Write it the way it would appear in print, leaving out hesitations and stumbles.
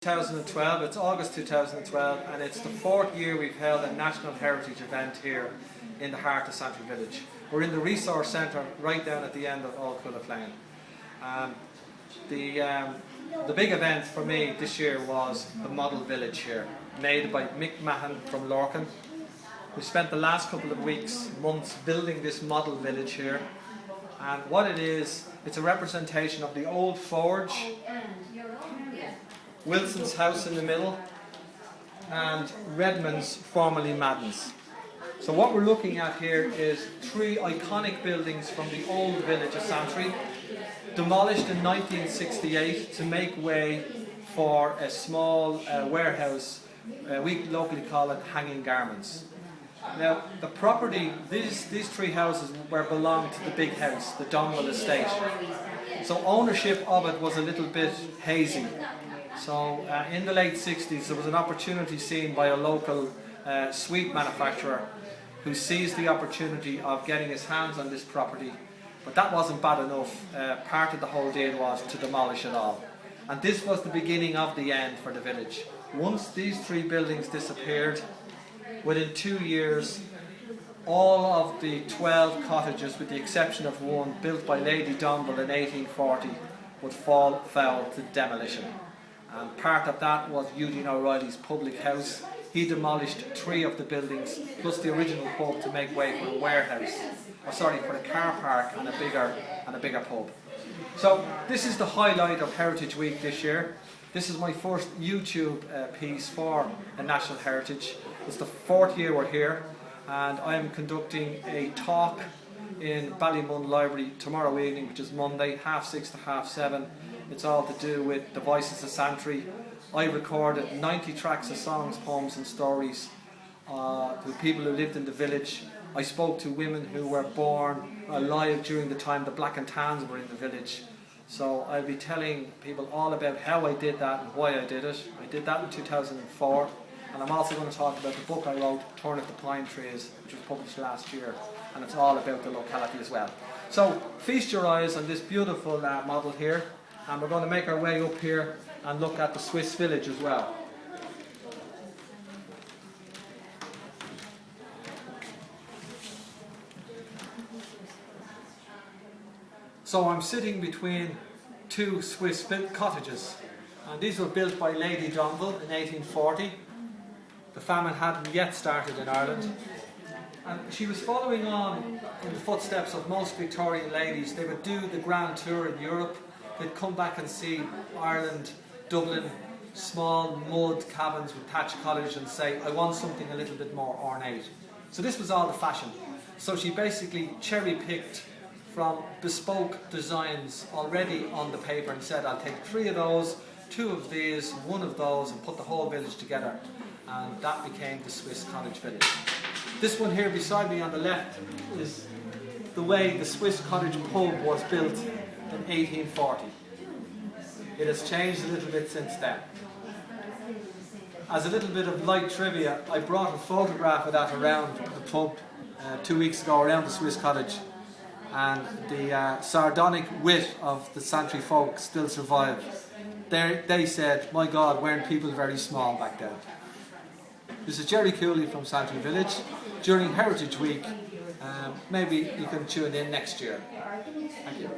2012, it's August 2012, and it's the 4th year we've held a National Heritage event here in the heart of Santry Village. We're in the resource centre right down at the end of Old Santry Village. The big event for me this year was the model village here, made by Mick Mahon from Lorcan. We spent the last couple of months building this model village here, and what it is, it's a representation of the old forge, Wilson's house in the middle, and Redmond's, formerly Madden's. So what we're looking at here is 3 iconic buildings from the old village of Santry, demolished in 1968 to make way for a small warehouse. We locally call it Hanging Garments. Now, the property, these 3 houses belonged to the big house, the Donwell estate. So ownership of it was a little bit hazy. So in the late 60s there was an opportunity seen by a local sweet manufacturer who seized the opportunity of getting his hands on this property. But that wasn't bad enough. Part of the whole deal was to demolish it all. And this was the beginning of the end for the village. Once these 3 buildings disappeared, within 2 years, all of the 12 cottages, with the exception of one, built by Lady Donwell in 1840, would fall foul to demolition. And part of that was Eugene O'Reilly's public house. He demolished 3 of the buildings, plus the original pub, to make way for a warehouse, for a car park and a bigger pub. So this is the highlight of Heritage Week this year. This is my first YouTube piece for a National Heritage. It's the 4th year we're here, and I am conducting a talk in Ballymun Library tomorrow evening, which is Monday, 6:30 to 7:30. It's all to do with the voices of Santry. I recorded 90 tracks of songs, poems and stories to people who lived in the village. I spoke to women who were born alive during the time the Black and Tans were in the village. So I'll be telling people all about how I did that and why I did it. I did that in 2004, and I'm also going to talk about the book I wrote, Turn Up the Pine Trees, which was published last year, and it's all about the locality as well. So feast your eyes on this beautiful model here, and we're going to make our way up here and look at the Swiss village as well. So I'm sitting between 2 Swiss built cottages, and these were built by Lady Donwell in 1840. The famine hadn't yet started in Ireland, and she was following on in the footsteps of most Victorian ladies. They would do the grand tour in Europe. They'd come back and see Ireland, Dublin, small mud cabins with thatched cottage, and say, I want something a little bit more ornate. So this was all the fashion. So she basically cherry-picked from bespoke designs already on the paper and said, I'll take 3 of those, 2 of these, 1 of those, and put the whole village together. And that became the Swiss cottage village. This one here beside me on the left is the way the Swiss cottage pub was built in 1840. It has changed a little bit since then. As a little bit of light trivia, I brought a photograph of that around the pub 2 weeks ago, around the Swiss cottage. And the sardonic wit of the Santry folk still survive. They said, my God, weren't people very small back then? This is Gerry Cooley from Santry Village during Heritage Week. Maybe you can tune in next year. Thank you.